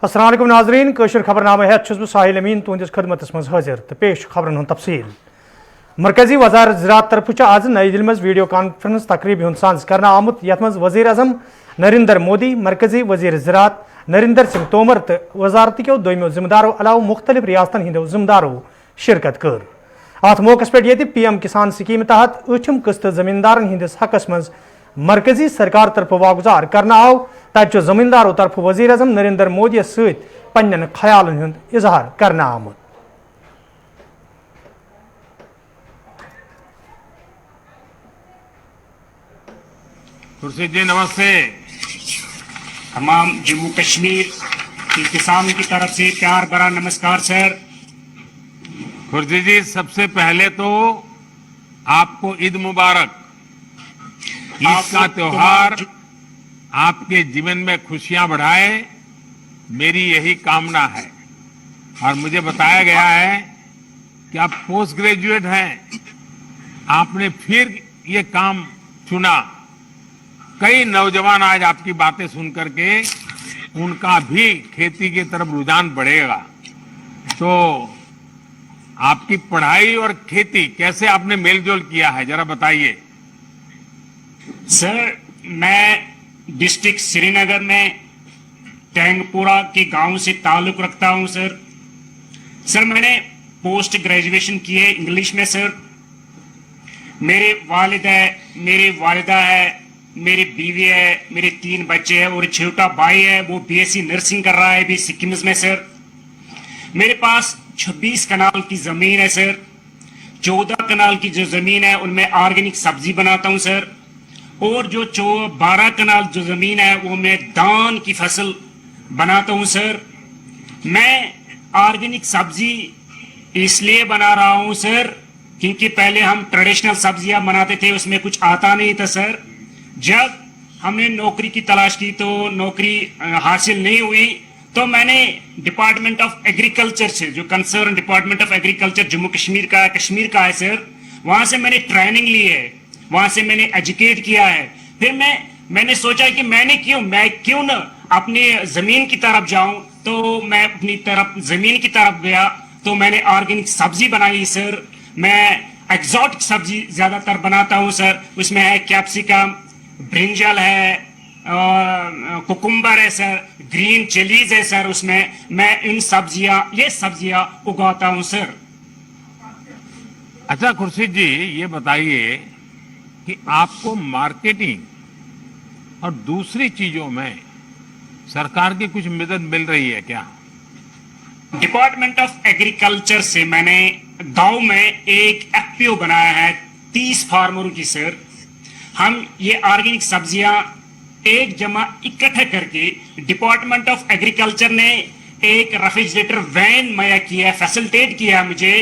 السلام علیکم ناظرین قشر خبرنامہ ہیت چھس بہ ساحل امین تہندس خدمتس مز حاضر تو پیش خبرن ہند تفصیل مرکزی وزارت زراعت طرف آج نئی دلی مز ویڈیو کانفرنس تقریب ہند سانز کرنا آمت یت مز وزیر اعظم نریندر مودی مرکزی وزیر زراعت نریندر سنگھ تومر تو وزارت کیو دویمو ذمہ دارو علاوہ مختلف ریاستن ہندو ذمہ دارو شرکت کر ات موقع پہ پی ایم کسان سکیم تحت ٲٹھم قسط زمیندارن ہندس حقس مز مرکزی سرکار طرف واگزار کرنا آو تجہ زمینداروں طرف وزیر اعظم نریندر مودی ست پنن خیالن ہند اظہار کرنا آمت خورشید جی نمستے. تمام جموں کشمیر کے کسانوں کی طرف سے پیار بھرا نمسکار سر. خورشید جی سب سے پہلے تو آپ کو عید مبارک. عید کا تہوار آپ کے جیون میں خوشیاں بڑھائے میری یہی کامنا ہے. اور مجھے بتایا گیا ہے کہ آپ پوسٹ گریجویٹ ہیں, آپ نے پھر یہ کام چنا. کئی نوجوان آج آپ کی باتیں سن کر کے ان کا بھی کھیتی کی طرف رجحان بڑھے گا. تو آپ کی پڑھائی اور کھیتی کیسے آپ نے میل جول کیا ہے ذرا بتائیے. سر میں ڈسٹرکٹ سری نگر میں ٹینگ پورا کے گاؤں سے تعلق رکھتا ہوں سر. سر میں نے پوسٹ گریجویشن کی ہے انگلش میں سر. میرے والد ہے, میری والدہ ہے, میری بیوی ہے, میرے 3 بچے ہیں اور چھوٹا بھائی ہے وہ بی ایس سی نرسنگ کر رہا ہے ابھی سکمز میں سر. میرے پاس 26 کنال کی زمین ہے سر. 14 کنال کی جو زمین ہے ان میں آرگینک سبزی بناتا ہوں سر. اور جو 12 کنال جو زمین ہے وہ میں دان کی فصل بناتا ہوں سر. میں آرگینک سبزی اس لیے بنا رہا ہوں سر کیونکہ پہلے ہم ٹریڈیشنل سبزیاں بناتے تھے, اس میں کچھ آتا نہیں تھا سر. جب ہم نے نوکری کی تلاش کی تو نوکری حاصل نہیں ہوئی تو میں نے ڈپارٹمنٹ آف ایگریکلچر سے, جو concern department of agriculture Jammu Kashmir کا ہے سر, وہاں سے میں نے ٹریننگ لی ہے, وہاں سے میں نے ایجوکیٹ کیا ہے. پھر میں نے سوچا کہ میں کیوں نہ اپنی زمین کی طرف جاؤں. تو میں اپنی زمین کی طرف گیا تو میں نے آرگینک سبزی بنائی سر. میں ایکزوٹک سبزی زیادہ تر بناتا ہوں سر. اس میں ہے کیپسیکم, برنجل ہے, کوکمبر ہے سر, گرین چلیز ہے سر. اس میں ان یہ سبزیاں اگاتا ہوں سر. اچھا خورشید جی یہ بتائیے کہ آپ کو مارکیٹنگ اور دوسری چیزوں میں سرکار کی کچھ مدد مل رہی ہے کیا؟ ڈپارٹمنٹ آف ایگریکلچر سے میں نے گاؤں میں ایک ایف پی او بنایا ہے 30 فارمروں کی سر. ہم یہ آرگینک سبزیاں ایک جمع اکٹھے کر کے ڈپارٹمنٹ آف ایگریکلچر نے ایک ریفریجریٹر وین مہیا کیا ہے, فیسلٹیٹ کیا ہے مجھے.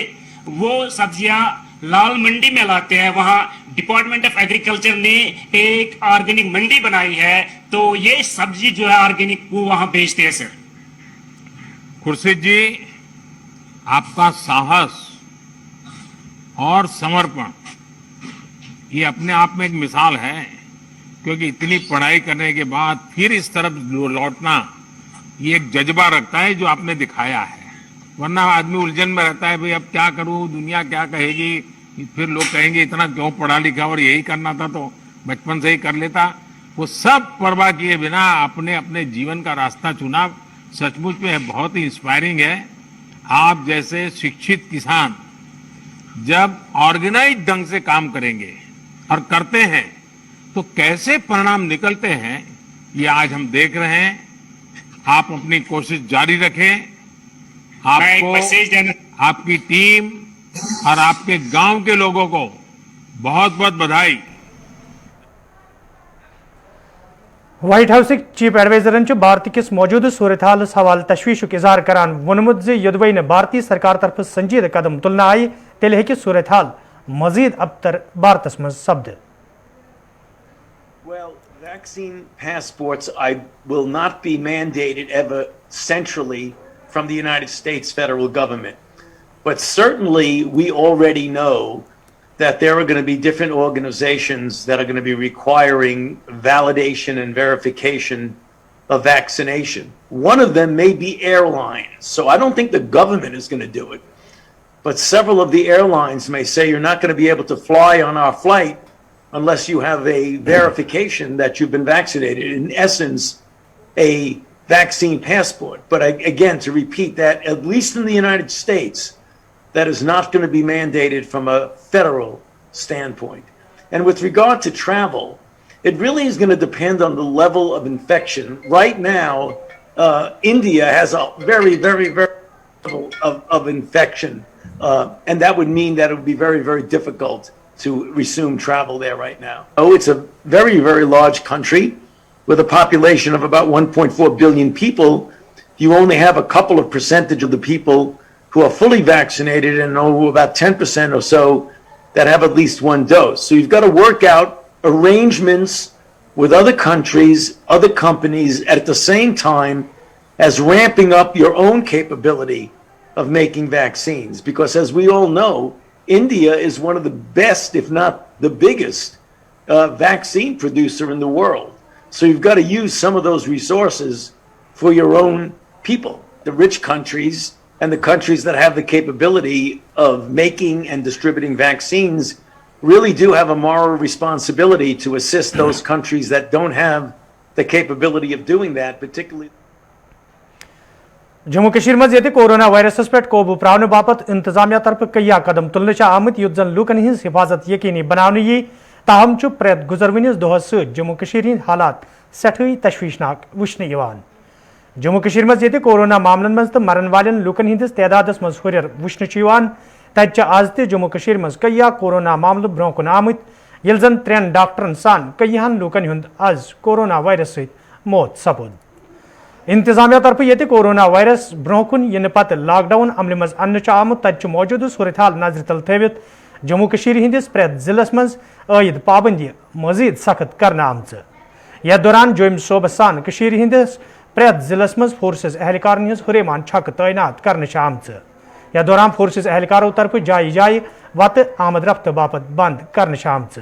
وہ سبزیاں لال منڈی میں لاتے ہیں, وہاں ڈپارٹمنٹ آف ایگریکلچر نے ایک آرگینک منڈی بنائی ہے تو یہ سبزی جو ہے آرگینک وہ وہاں بیچتے ہیں سر. خورشید جی آپ کا ساہس اور سمرپن یہ اپنے آپ میں ایک مثال ہے, کیونکہ اتنی پڑھائی کرنے کے بعد پھر اس طرف لوٹنا یہ ایک جذبہ رکھتا ہے جو آپ نے دکھایا ہے. ورنہ آدمی الجھن میں رہتا ہے بھئی اب کیا کروں, دنیا کیا کہے گی, پھر لوگ کہیں گے اتنا کیوں پڑھا لکھا اور یہی کرنا تھا تو بچپن سے ہی کر لیتا. وہ سب پرواہ کیے بنا آپ نے اپنے جیون کا راستہ چنا. سچ مچ میں بہت ہی انسپائرنگ ہے. آپ جیسے شکشت کسان جب آرگنائز ڈھنگ سے کام کریں گے اور کرتے ہیں تو کیسے پرینام نکلتے ہیں یہ آج ہم دیکھ رہے ہیں. آپ اپنی کوشش جاری رکھیں. آپ کو, آپ کی ٹیم اور آپ کے گاؤں کے لوگوں کو بہت بہت بدھائی. وائٹ ہاؤس چیف ایڈوائزرن بھارت کس موجودہ صورتحالس حوالہ تشویشک اظہار کران وونمت یدوی بھارتی سرکار طرف سنجیدہ قدم تلنا آئی تیل ہیکہ صورتحال مزید ابتر بھارتس مز سپد. Well, vaccine passports will not be mandated ever centrally from the United States federal government. But certainly we already know that there are going to be different organizations that are going to be requiring validation and verification of vaccination. One of them may be airlines. So I don't think the government is going to do it. But several of the airlines may say you're not going to be able to fly on our flight unless you have a verification that you've been vaccinated. In essence, a vaccine passport. But again, to repeat that, at least in the United States, that is not going to be mandated from a federal standpoint. And with regard to travel, it really is going to depend on the level of infection. Right now, India has a very, very, very level of infection. And that would mean that it would be very, very difficult to resume travel there right now. Oh, it's a very, very large country with a population of about 1.4 billion people. You only have a couple of percentage of the people who are fully vaccinated and about 10% or so that have at least one dose. So you've got to work out arrangements with other countries, other companies at the same time as ramping up your own capability of making vaccines. Because as we all know, India is one of the best, if not the biggest, vaccine producer in the world. So you've got to use some of those resources for your own people, the rich countries and the countries that have the capability of making and distributing vaccines really do have a moral responsibility to assist those countries that don't have the capability of doing that, particularly. Jammu Kashmir मज ये corona virus पे काबू पाने बापत इंतजामिया तरफ कई कदम तुलने आमत युत जन लूकन हिंस हिफाजत यकीनी बनाने यी ताहम प्रेत गुजरवनिस दोहस जम्मू कश्मीर हिंद हालात सठई तशवीशनाक वुचने जम्मू कश्मीर मज ये कोरोना मामलन मज तो मरन वालन लूकन हिंदिस तदादस मज हुर्र वुचने तत आज ते जम्मू कश्मीर मज कई कोरोना मामल ब्रोह कुन आमत यिल जन 3 डॉक्टरन सान कईहन लूकन हुंद आज कोरोना वायरस सहित मौत सपुद इंतजामिया तरफ ये कोरोना वायरस ब्रोह कुन इन पत लॉकडाउन अमल मज अन्न आमुत तत मौजूद सूरत हाल नजर तल थवित जम्मू कश्मीर हिंदिस प्रेत जिलस मज आयद पाबंदी मजीद सख्त करना आमच यथ दौरान जोम सोबह सान कश्मीर हिंदिस प्रेत जिलस मज फोर्सेस एहलकारन हज हुरेमान छक तैनात करने आमच यथ दौरान फोर्सेस एहलकारों तरफ जाय जाय वत आमद रफ्त बापत बंद करने आमच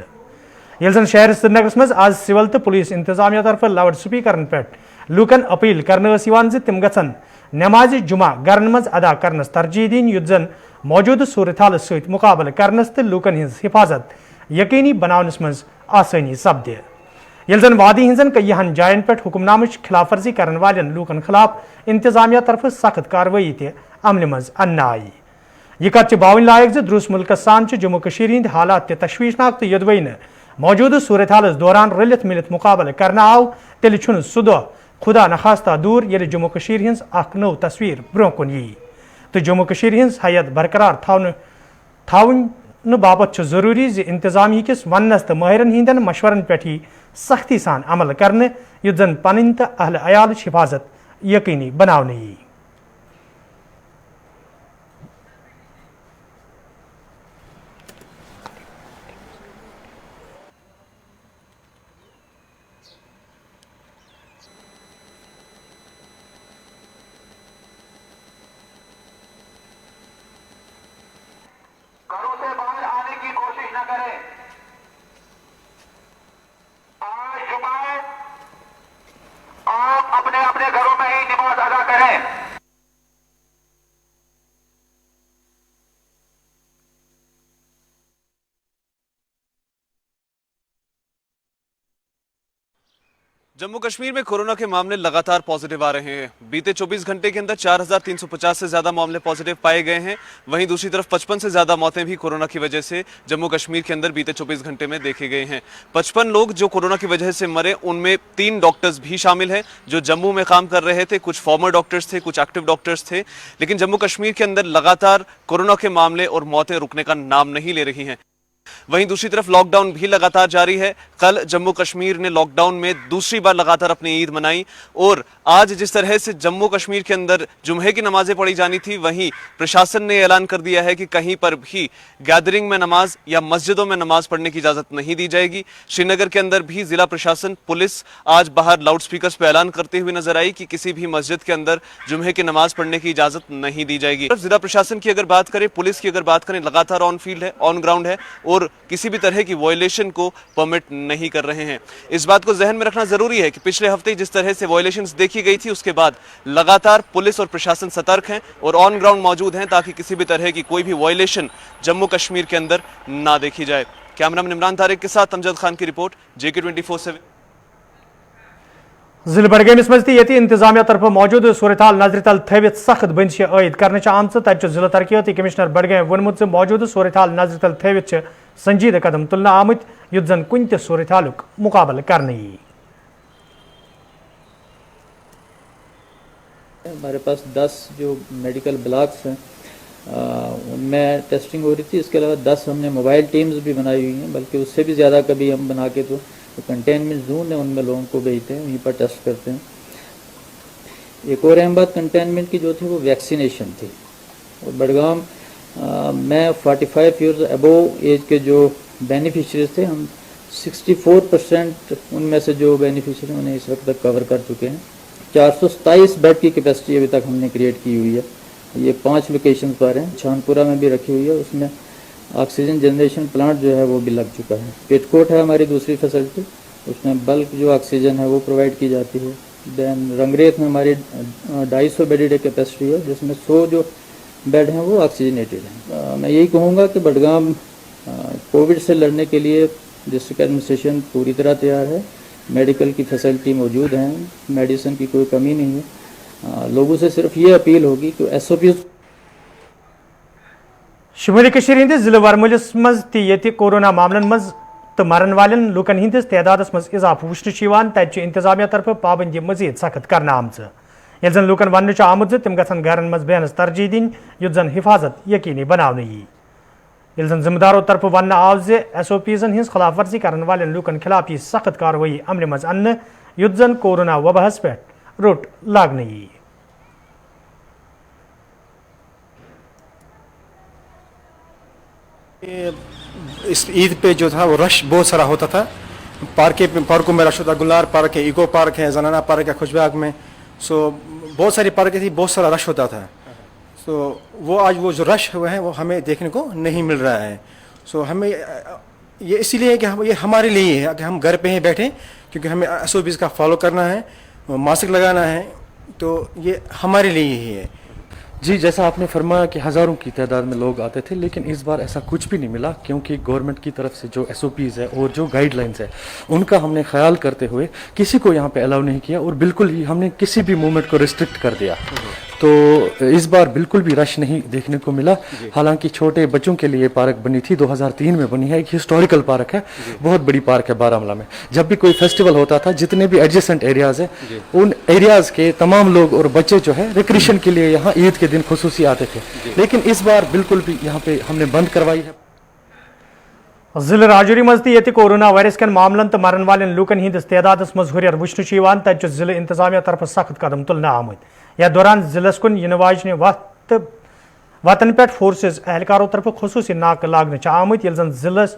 ये जन शहर श्रीनगर मज आज सिविल तो पुलिस इंतजामिया तरफ लाउड स्पीकर पे लूकन अपील करने तिम गन नमाज जुमा गरन मज अदा करनस तरजीह दिन युत जन मौजूद सूरत हाल सहित मुकाबल करनस तो लूकन हिंज हिफाजत यकीनी बनावनस मज आसानी सपदे ये जन वादी हिंजन कईहन जायन पे हुक्मनाम खिलाफ वर्जी करन वालन लूकन खिलाफ इंतजामिया तरफ सख्त कार्रवाई ते अमल मज अन्न आई यह कत बावन लायक दुरुस मुल्क सान जम्मू कश्मीर हिंद हालात ते तशवीशनाक तो यदवई मौजूद सूरत हालस दौरान रलित मिलित मुकाबल करना आव तेल सह दह खुदा नखास्ता दूर ये जम्मू कश्मीर हिंज अख नव तस्वीर ब्रोह कुन यी तो जम्मू कश्मीर हिंज हैत बरकरार थावन बाबत जरूरी इंतजामिया किस वनस तो माहिरन हिंदन मशवरन पे सख्ती सान अमल करने युत जन पन तो अहल अयाल हिफाजत यकीनी बनाने यी घरों से बाहर आने की कोशिश न करें। आज जुमा है, आप अपने अपने घरों में ही नमाज अदा करें। जम्मू कश्मीर में कोरोना के मामले लगातार पॉजिटिव आ रहे हैं। बीते 24 घंटे के अंदर 4350 से ज्यादा मामले पॉजिटिव पाए गए हैं। वहीं दूसरी तरफ 55 से ज्यादा मौतें भी कोरोना की वजह से जम्मू कश्मीर के अंदर बीते 24 घंटे में देखे गए हैं। 55 लोग जो कोरोना की वजह से मरे, उनमें 3 डॉक्टर्स भी शामिल हैं जो जम्मू में काम कर रहे थे। कुछ फॉर्मर डॉक्टर्स थे, कुछ एक्टिव डॉक्टर्स थे। लेकिन जम्मू कश्मीर के अंदर लगातार कोरोना के मामले और मौतें रुकने का नाम नहीं ले रही हैं। वहीं दूसरी तरफ लॉकडाउन भी लगातार जारी है। कल जम्मू कश्मीर ने लॉकडाउन में दूसरी बार लगातार अपनी ईद मनाई और आज जिस तरह से जम्मू कश्मीर के अंदर जुम्हे की नमाजें पढ़ी जानी थी, वहीं प्रशासन ने ऐलान कर दिया है कि कहीं पर भी गैदरिंग में नमाज या मस्जिदों में नमाज पढ़ने की इजाजत नहीं दी जाएगी। श्रीनगर के अंदर भी जिला प्रशासन, पुलिस आज बाहर लाउड स्पीकर्स पर ऐलान करते हुए नजर आई कि किसी भी मस्जिद के अंदर जुम्हे की नमाज पढ़ने की इजाजत नहीं दी जाएगी। जिला प्रशासन की अगर बात करें, पुलिस की अगर बात करें, लगातार ऑन फील्ड है, ऑन ग्राउंड है और किसी भी तरह की वॉयलेशन को परमिट नहीं कर रहे हैं। इस बात को जहन में रखना जरूरी है कि पिछले हफ्ते जिस तरह से वॉयलेशंस देखी गई थी, उसके बाद लगातार पुलिस और प्रशासन सतर्क हैं और ऑन ग्राउंड मौजूद हैं ताकि किसी भी तरह की कोई भी वॉयलेशन जम्मू कश्मीर के अंदर ना देखी जाए। कैमरामैन इमरान तारिक के साथ अमजद खान की रिपोर्ट, JK24/7। जिले बडगैमिस मज ये इंतजामिया तरफ मौजूद सूरत हाल नजर तल थवित सख्त बंदिश आयद कर आम जिला तरक्याती कमिश्नर बडगैम वोनमुत मौजूद सूरत हाल नजर तल थवित संजीदा कदम तुलना आमत युत जन कुन त सूरत हालुक मुकाबल करने यी। हमारे पास 10 जो मेडिकल ब्लॉक्स हैं उनमें टेस्टिंग हो रही थी। इसके अलावा 10 हमने मोबाइल टीम्स भी बनाई हुई हैं, बल्कि उससे भी ज़्यादा कभी हम बना के तो कंटेनमेंट जोन है उनमें लोगों को भेजते हैं, वहीं पर टेस्ट करते हैं। एक और अहम बात कंटेनमेंट की जो थी वो वैक्सीनेशन थी। और बडगाम में 45 ईयर्स अबोव एज के जो बेनिफिशरीज थे, हम 64% उनमें से जो बेनिफिशरी उन्हें इस वक्त तक कवर कर चुके हैं। 427 बेड की कैपेसिटी अभी तक हमने क्रिएट की हुई है। ये 5 लोकेशन पर हैं, छानपुरा में भी रखी हुई है, उसमें ऑक्सीजन जनरेशन प्लांट जो है वो भी लग चुका है। पेटकोट है हमारी दूसरी फैसिलिटी, उसमें बल्क जो ऑक्सीजन है वो प्रोवाइड की जाती है। दैन रंगरेथ में हमारी 250 बेडेड कैपेसिटी है, जिसमें 100 जो बेड हैं वो ऑक्सीजनेटेड हैं। मैं यही कहूँगा कि बडगाम कोविड से लड़ने के लिए डिस्ट्रिक्ट एडमिनिस्ट्रेशन पूरी तरह तैयार है। मेडिकल की फैसिलिटी मौजूद हैं, मेडिसिन की कोई कमी नहीं है। लोगों से सिर्फ ये अपील होगी कि SOPs शुमारी कशीर हिंदिस जिले वरमुलिस मज ये कोरोना मामलन मज तो मरन वालन लुकन हिंदिस तदादस मज इजाफा वुचन तत इंतजामिया तरफ पाबंदी मजीद सख्त कर आम जन लुकन वन आमुत तम गन घरन मज बेहनस तरजीह दिन युत जन हिफाजत यकीनी बनाने यी। जन जिम्मेदारों तरफ वन आव SOPs हिंस खिलाफ वर्जी कर वाले लुकन खिलाफ यह सख्त कार्रवाई अमल मज अन्न युत जन कोरोना वबहस पे रोट लागने यी। इस ईद पे जो था वो रश बहुत सारा होता था। पार्कों में रश होता, गुलनार पार्क है, इको पार्क है, जनाना पार्क है खुशबाग में। सो बहुत सारी पार्कें थी, बहुत सारा रश होता था। सो वो आज वो जो रश हुआ है वो हमें देखने को नहीं मिल रहा है। सो हमें ये इसीलिए है कि हम ये हमारे लिए है कि हम घर पे ही बैठें, क्योंकि हमें SOPs का फॉलो करना है, मास्क लगाना है, तो ये हमारे लिए ही है। जी, जैसा आपने फरमाया कि हज़ारों की तादाद में लोग आते थे, लेकिन इस बार ऐसा कुछ भी नहीं मिला, क्योंकि गवर्नमेंट की तरफ से जो SOPs है और जो गाइडलाइंस है उनका हमने ख्याल करते हुए किसी को यहाँ पे अलाउ नहीं किया और बिल्कुल ही हमने किसी भी मूवमेंट को रिस्ट्रिक्ट कर दिया। तो इस बार बिल्कुल भी रश नहीं देखने को मिला। हालांकि छोटे बच्चों के लिए पार्क बनी थी, 2003 में बनी है, एक हिस्टोरिकल पार्क है, बहुत बड़ी पार्क है बारामूला में। जब भी कोई फेस्टिवल होता था, जितने भी एडजेसेंट एरियाज है उन एरियाज के तमाम लोग और बच्चे जो है रिक्रिएशन के लिए यहाँ ईद के दिन खुसूसी आते थे, लेकिन इस बार बिल्कुल भी यहाँ पे हमने बंद करवाई है। जिले राजौरी मज ये कोरोना वायरस कन मामलन तो मरन वाले लूकन हिंदिस तदादस मज हुरियर वुचन तत जिले इंतजामिया तरफ सख्त कदम तुलना आमुत। यह दौरान जिलस कुन इन वाजन वतन पे फोर्सेज एहलकारों तरफ खसूसी नाक लागन आमुत। जन जिलस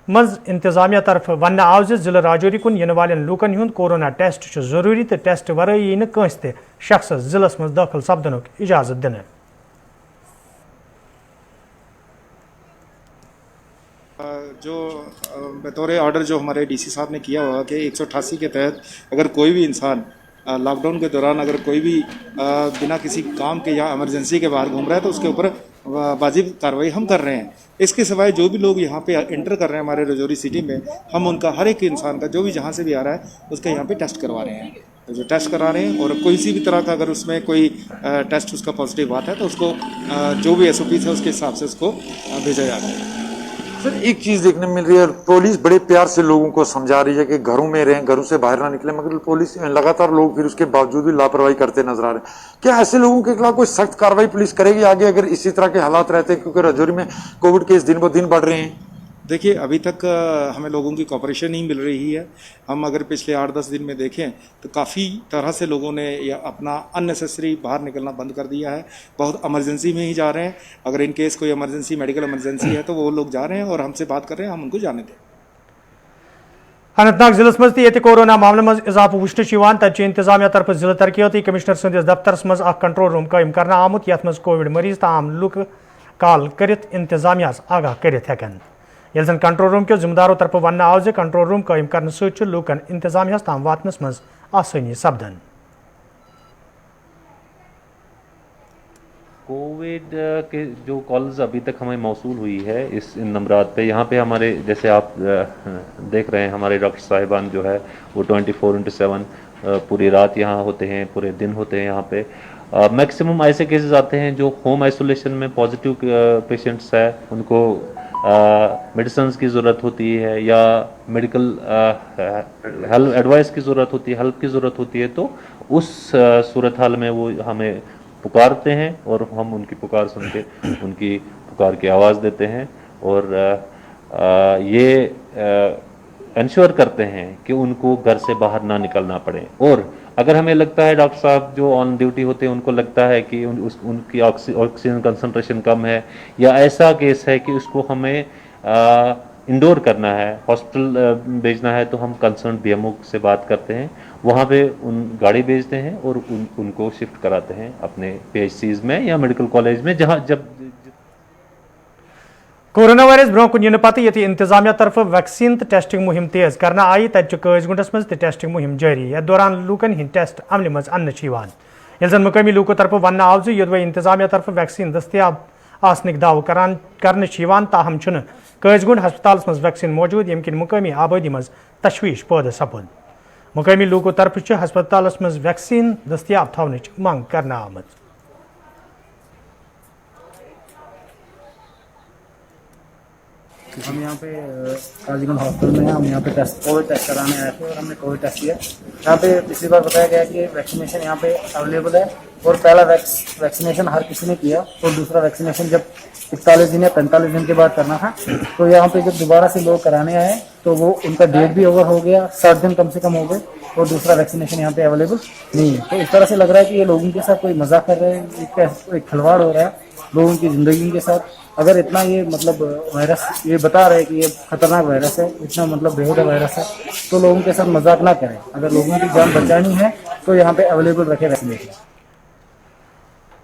मज इंतजामिया तरफ वन आव जिले राजौरी कुन इन वाले लूकन हुंद कोरोना टेस्ट जरूरी, तो टेस्ट वरई न कंस ते शख्स जिलस मज दाखिल सपदनुक इजाजत दिन। जो बतौर ऑर्डर जो हमारे DC साहब ने किया हुआ कि 188 के तहत अगर कोई भी इंसान लॉकडाउन के दौरान अगर कोई भी बिना किसी काम के या इमरजेंसी के बाहर घूम रहा है तो उसके ऊपर वाजिब कार्रवाई हम कर रहे हैं। इसके सिवाय जो भी लोग यहाँ पे एंटर कर रहे हैं हमारे राजौरी सिटी में, हम उनका हर एक इंसान का जो भी जहाँ से भी आ रहा है उसका यहाँ पे टेस्ट करवा रहे हैं। तो जो टेस्ट करा रहे हैं और कोई सी भी तरह का अगर उसमें कोई टेस्ट उसका पॉजिटिव आता है तो उसको जो भी SOPs है उसके हिसाब से उसको भेजा जाता है। सर, एक चीज देखने मिल रही है, पुलिस बड़े प्यार से लोगों को समझा रही है कि घरों में रहें, घरों से बाहर ना निकले, मगर पुलिस लगातार लोग फिर उसके बावजूद भी लापरवाही करते नजर आ रहे हैं। क्या ऐसे लोगों के खिलाफ कोई सख्त कार्रवाई पुलिस करेगी आगे अगर इसी तरह के हालात रहते हैं, क्योंकि राजौरी में कोविड केस दिन ब दिन बढ़ रहे हैं? देखिए, अभी तक हमें लोगों की कॉपरेशन नहीं मिल रही है। हम अगर पिछले 8-10 दिन में देखें तो काफ़ी तरह से लोगों ने अपना अननेसेसरी बाहर निकलना बंद कर दिया है, बहुत इमरजेंसी में ही जा रहे हैं। अगर इन केस कोई इमरजेंसी मेडिकल इमरजेंसी है तो वो लोग जा रहे हैं और हमसे बात कर रहे हैं, हम उनको जाने दें। अनंतनाग जिलस मज ये कोरोना मामले मज इजाफा वुचन तत इंतजामिया तरफ जिला तरक्याती कमिश्नर संदिस दफ्तरस मज कंट्रोल रूम कायम करना आमुत, यथ मज कोविड मरीज तमाम लुक कॉल करित इंतजामिया आगाह करित हेकन। यल जन कंट्रोल रूम के जिम्मेदारों तरफ वन आव जे कंट्रोल रूम कायम करने सहित लूकन इंतजामिया ताम वातनस मज आसानी सपदन। कोविड के जो कॉल्स अभी तक हमें मौसूल हुई है इन नंबरात पे, यहाँ पे हमारे जैसे आप देख रहे हैं हमारे डॉक्टर साहिबान जो है वो 24/7 पूरी रात यहाँ होते हैं, पूरे दिन होते हैं यहाँ पे। मैक्सिमम ऐसे केसेस आते हैं जो होम आइसोलेशन में पॉजिटिव पेशेंट्स है, उनको मेडिसिन की ज़रूरत होती है या मेडिकल हेल्प एडवाइस की ज़रूरत होती है, हेल्प की ज़रूरत होती है, तो उस सूरत हाल में वो हमें पुकारते हैं और हम उनकी पुकार सुन के उनकी पुकार की आवाज़ देते हैं और ये इंश्योर करते हैं कि उनको घर से बाहर ना निकलना पड़े। और अगर हमें लगता है डॉक्टर साहब जो ऑन ड्यूटी होते हैं उनको लगता है कि उनकी ऑक्सीजन कंसंट्रेशन कम है या ऐसा केस है कि उसको हमें इंडोर करना है, हॉस्पिटल भेजना है, तो हम कंसर्न बीएमओ से बात करते हैं, वहाँ पे उन गाड़ी भेजते हैं और उनको शिफ्ट कराते हैं अपने पीएचसीज में या मेडिकल कॉलेज में जहाँ जब कोरोना वायरस ब्रोह कुन इन पत ये इंतजामिया तरफ वैक्सीन तो टेस्टिंग मुहिम तेज करना आई तजगुंडस मज टेस्टिंग मुहिम जारी। यथ दौरान लूकन हिंद टेस्ट अमल मज अन्न यल जन मुकामी लूको तरफ वन आव जो योदवे इंतजामिया तरफ वैक्सीन दस्तियाब आसनिक दाव कर ताहम कजगुंड हस्पताल मज वैक्सीन मौजूद यम किन मुकामी आबादी मज तशवीश पैदा सपद। मुकामी लूको तरफ हस्पताल मज वैक्सीन दस्तियाब थवनच मंग करना आमद। हम यहाँ पे काजीगंज हॉस्पिटल में हैं। हम यहाँ पे कोविड टेस्ट कराने आए थे और हमने कोविड टेस्ट किया। यहाँ पे पिछली बार बताया गया कि वैक्सीनेशन यहाँ पे अवेलेबल है और पहला वैक्सीनेशन हर किसी ने किया और दूसरा वैक्सीनेशन जब 41 दिन या 45 दिन के बाद करना था। तो यहाँ पे जब दोबारा से लोग कराने आए तो वो उनका डेट भी ओवर हो गया, 60 दिन कम से कम हो गए और दूसरा वैक्सीनेशन यहाँ पे अवेलेबल नहीं है। तो इस तरह से लग रहा है कि ये लोगों के साथ कोई मजाक कर रहे हैं, एक खिलवाड़ हो रहा है लोगों की जिंदगी के साथ। अगर इतना ये मतलब वायरस ये बता रहे हैं कि ये खतरनाक वायरस है, इतना मतलब बेहुदा वायरस है, तो लोगों के साथ मजाक ना करें। अगर लोगों की जान बचानी है तो यहाँ पे अवेलेबल रखे वैक्सीनेशन।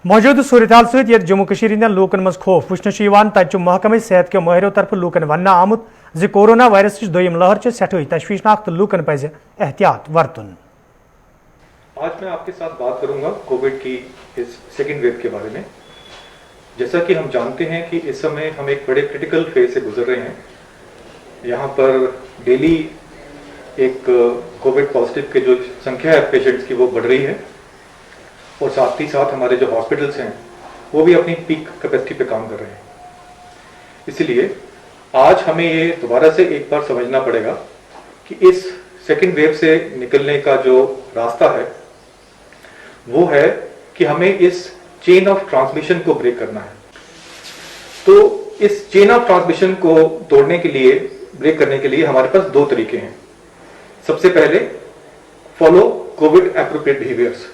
मौजूद सूरत हाल सहित जम्मू कश्मीर हंदन लूकन मज खौफ वुचन तक महकमे सेहत के माहिरों तरफ लूकन वन आमुत जि कोरोना वायरस दोयम लहर सठे तशवीशनाक तो लूकन पज एहतियात वरतुन। आज मैं आपके साथ बात करूंगा कोविड की इस सेकेंड वेव के बारे में। जैसा कि हम जानते हैं कि इस समय हम एक बड़े क्रिटिकल फेज से गुजर रहे हैं। यहाँ पर डेली एक कोविड पॉजिटिव के जो संख्या है पेशेंट्स की वो बढ़ रही है और साथ ही साथ हमारे जो हॉस्पिटल्स हैं वो भी अपनी पीक कैपेसिटी पे काम कर रहे हैं। इसलिए आज हमें ये दोबारा से एक बार समझना पड़ेगा कि इस सेकेंड वेव से निकलने का जो रास्ता है वो है कि हमें इस चेन ऑफ ट्रांसमिशन को ब्रेक करना है। तो इस चेन ऑफ ट्रांसमिशन को तोड़ने के लिए, ब्रेक करने के लिए हमारे पास दो तरीके हैं। सबसे पहले फॉलो कोविड एप्रोप्रिएट बिहेवियर्स,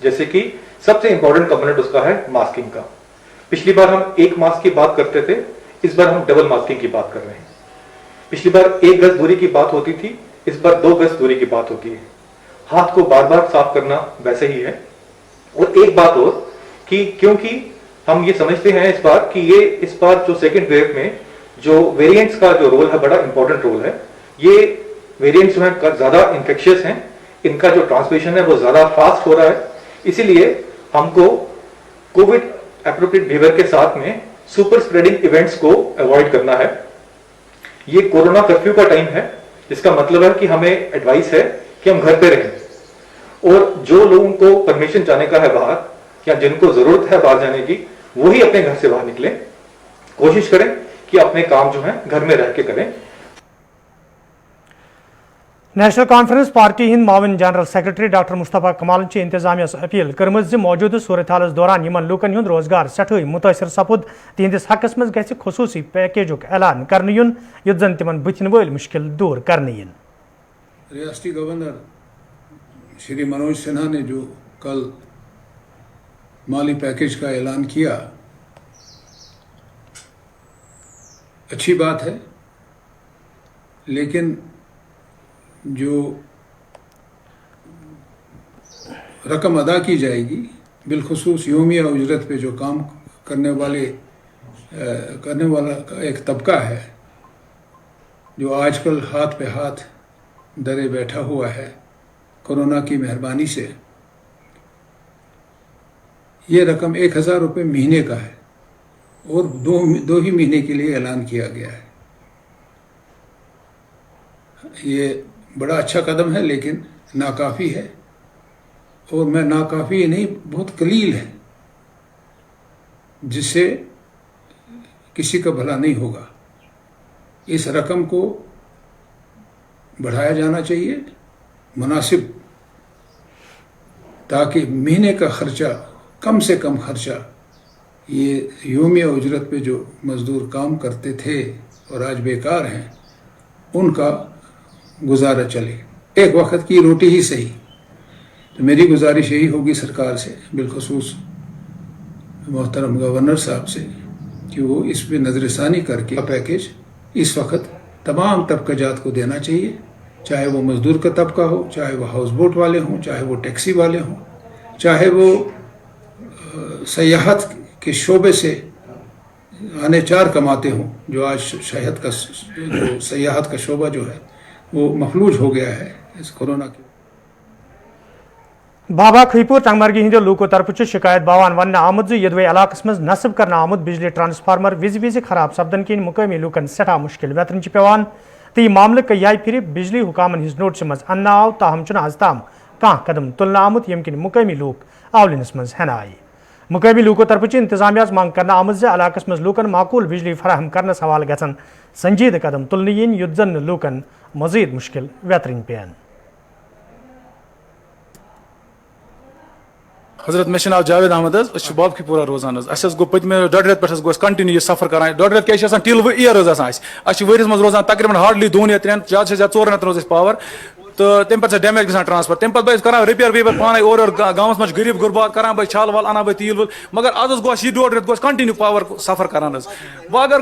जैसे कि सबसे इंपॉर्टेंट कंपोनेंट उसका है मास्किंग का। पिछली बार हम एक मास्क की बात करते थे, इस बार हम डबल मास्किंग की बात कर रहे हैं। पिछली बार 1 गज दूरी की बात होती थी, इस बार 2 गज दूरी की बात होती है। हाथ को बार बार साफ करना वैसे ही है। और एक बात और कि क्योंकि हम ये समझते हैं इस बार कि ये इस बार जो सेकेंड वेव में जो वेरिएंट्स का जो रोल है बड़ा इंपॉर्टेंट रोल है। ये वेरिएंट्स जो है ज्यादा इन्फेक्शियस हैं, इनका जो ट्रांसमिशन है वो ज्यादा फास्ट हो रहा है। इसीलिए हमको कोविड एप्रोप्रिएट बिहेवियर के साथ में सुपर स्प्रेडिंग इवेंट्स को अवॉइड करना है। ये कोरोना कर्फ्यू का टाइम है, जिसका मतलब है कि हमें एडवाइस है कि हम घर पे रहें और जो लोगों को परमिशन जाने का है बाहर या जिनको जरूरत है बाहर जाने की वो ही अपने घर से बाहर निकलें। कोशिश करें कि अपने काम जो है घर में रह के करें। नेशनल कॉन्फ्रेंस पार्टी हिंद मावन जनरल सेक्रेटरी डॉक्टर मुस्तफा कमाल इंतजामिया अपील कर्म मौजूद सूरत हाल दौरान इन लूकन हुंद रोजगार सठे मुतासर सपुद तिहंदिस हकस मज गछि खसूसी पैकेजुक ऐलान करने युन युत जन तिमन बुथिन वल मुश्किल दूर करने युन। रियासती गवर्नर श्री मनोज सिन्हा ने जो कल माली पैकेज का ऐलान किया, अच्छी बात है, लेकिन जो रकम अदा की जाएगी बिलखुसूस योमिया उजरत पे जो काम करने वाला एक तबका है जो आजकल हाथ पे हाथ धरे बैठा हुआ है कोरोना की मेहरबानी से, ये रकम 1000 रुपये महीने का है और दो ही महीने के लिए ऐलान किया गया है। ये बड़ा अच्छा कदम है लेकिन नाकाफ़ी है, और मैं नाकाफ़ी नहीं, बहुत कलील है, जिससे किसी का भला नहीं होगा। इस रकम को बढ़ाया जाना चाहिए मुनासिब, ताकि महीने का खर्चा, कम से कम खर्चा, ये योमिया उजरत पे जो मज़दूर काम करते थे और आज बेकार हैं, उनका गुजारा चले, एक वक्त की रोटी ही सही। तो मेरी गुजारिश यही होगी सरकार से, बिलखसूस मोहतरम गवर्नर साहब से, कि वो इस पे नज़रसानी करके पैकेज इस वक्त तमाम तबका जात को देना चाहिए, चाहे वो मज़दूर का तबका हो, चाहे वो हाउस बोट वाले हों, चाहे वो टैक्सी वाले हों, चाहे वो सयाहत के शोबे से आने चार कमाते हों, जो आज शहद का जो सयाहत का शोबा जो है वो मफलूज हो गया है इस कोरोना की। बाबा खईपुर टंगमर्गी हिंदो लूको तरफ शिकायत बावान वन आमुद जो यदवे इलाकस मज नस्ब करना आमुद बिजली ट्रांसफार्मर विज विज खराब सपदन किन मुकामी लूकन सठा मुश्किल वेतन पेवान तो यह मामले कई फिर बिजली हुकामन हिज नोटिस मज अन्न आव, ताहम आज ताम कह कदम तुलना आमुद यम किन मुकामी लूक आवलिनस मज हेन आई। मुकामी लूको तरफ इंतजामिया मांग करना आमुद जे इलाकस मज लूकन माकूल बिजली फराहम करने हवाले गसन संजीद कदम तुलन इन युद्ध जन लूकन मजीद मुश्किल वेतन पेन। हजरत मे नाव जावेद अहमद बाब की पूरा रोजान गो पतमे डोड रेत पे कंटिन्यू सफर कर डोड रेत क्या टिल ईयर वरिस मज रोजान तकरीबन हार्डली 2 या 3 ज्यादा से ज्यादा 4 रेत रोज पावर, तो तम पे डैमेज गसान ट्रांसफर, तम पे कर रिपेयर वेपेयर पाने और गाँव मज गरीब गुरबात करान बह छल वल अना बह तील वल, मगर आज गोस यह 2 रेत गोस कंटिन्यू पावर सफर करान। वह अगर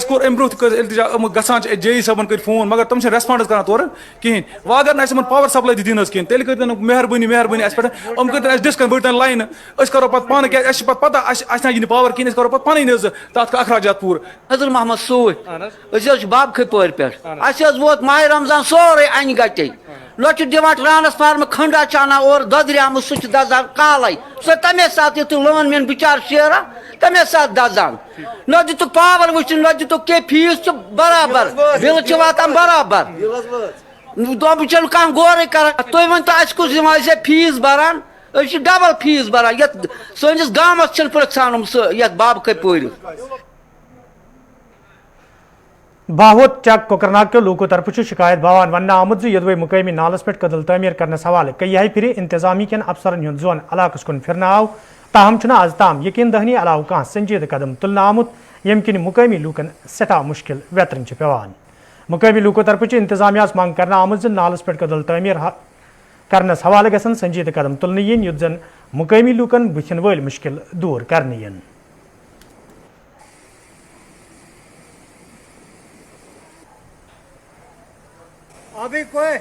कोर अम ब्रोह इल्तिजा गसान जे सबन कर फोन, मगर तम रेस्पॉन्ड करान तौर कहें। वह अगर ना पावर सप्लाई दिन कहें तेल कर मेहरबानी मेहरबानी पे हम कर डिस्कन बढ़तन लाइन करो पान क्या पता ना पावर कहें करो पानी तथ अखराजात पूर। हजर मोहम्मद सूद बाब खपोर पे वोत माह रमजान सोरे अन गटे लचु दिवान ट्रांसफार्मर खंडा चाना और ददरियाम सह दजान काल सो तमे सात यु लोन मेन बिचार शेरा तमे सात दजान न दितु पावर वुचन न दितु के फीस बराबर बिल वातान बराबर दो चल कह गौर कर तुम वन तो कुछ दिवान फीस बरान डबल फीस बरान ये सनिस गामस पुरसान ये बाब कपोर। बाहोत चक कोकरनाग के लूको तरफ शिकायत बावान वन आमुद जो यदवे मुकामी नालस पे कदल तमीर करने हवाले कई फिर इंतजामी कन अफसरन हुंद जोन इलाकस कुन फिरना आव, ताहम आज ताम यकीन दहनी अलाव कह संजीद कदम तुलना आमुद यम किन मुकामी लूकन सठा मुश्किल वेतन पेवान। मुकामी लूको तरफ इंतजामिया मांग करना आमुद जो नालस पे कदल तमीर करने हवाले गसन संजीद कदम तुलन इन युद्ध जन मुकामी लूकन बुथिन वल मुश्किल दूर करने। अभी कोई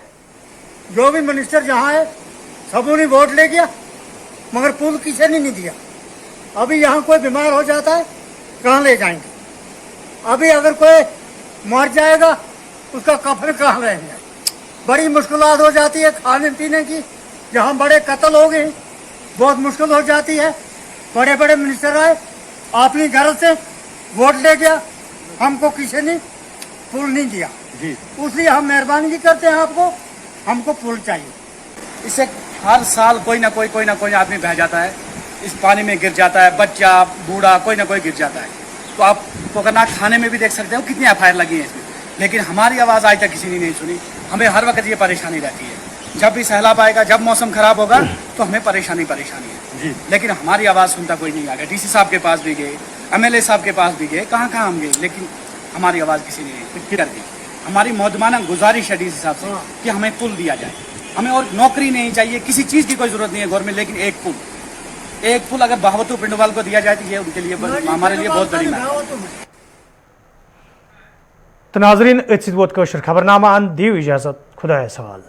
जो भी मिनिस्टर जहाँ है सबों ने वोट ले गया, मगर पुल किसी ने नहीं दिया। अभी यहाँ कोई बीमार हो जाता है कहाँ ले जाएंगे? अभी अगर कोई मर जाएगा उसका कफन कहाँ रहेंगे? बड़ी मुश्किलात हो जाती है खाने पीने की। जहाँ बड़े कत्ल हो गए बहुत मुश्किल हो जाती है। बड़े बड़े मिनिस्टर आए अपनी घर से वोट ले गया, हमको किसी ने पुल नहीं दिया, इसलिए हम मेहरबानी करते हैं आपको, हमको पुल चाहिए। इससे हर साल कोई ना कोई आदमी बह जाता है, इस पानी में गिर जाता है, बच्चा बूढ़ा कोई ना कोई गिर जाता है। तो आप कोकरनाग थाने में भी देख सकते हो कितनी एफआईआर लगी है इसमें, लेकिन हमारी आवाज़ आज तक किसी ने नहीं सुनी। हमें हर वक्त ये परेशानी रहती है, जब भी सैलाब आएगा, जब मौसम खराब होगा तो हमें परेशानी है, लेकिन हमारी आवाज़ सुनता कोई नहीं आ गया। डीसी साहब के पास भी गए, एमएलए साहब के पास भी गए, कहाँ हम गए, लेकिन हमारी आवाज़ किसी ने नहीं कर दी। हमारी मौदमाना गुजारिश है डीसी साहब से कि हमें पुल दिया जाए। हमें और नौकरी नहीं चाहिए, किसी चीज़ की कोई ज़रूरत नहीं है गवर्नमेंट, लेकिन एक पुल अगर बहावतु पिंडवाल को दिया जाए तो ये उनके लिए हमारे लिए बहुत बड़ी बात है। तो नाजरीन वोत खबरनामा अन दियो इजाजत, खुदा सवाल।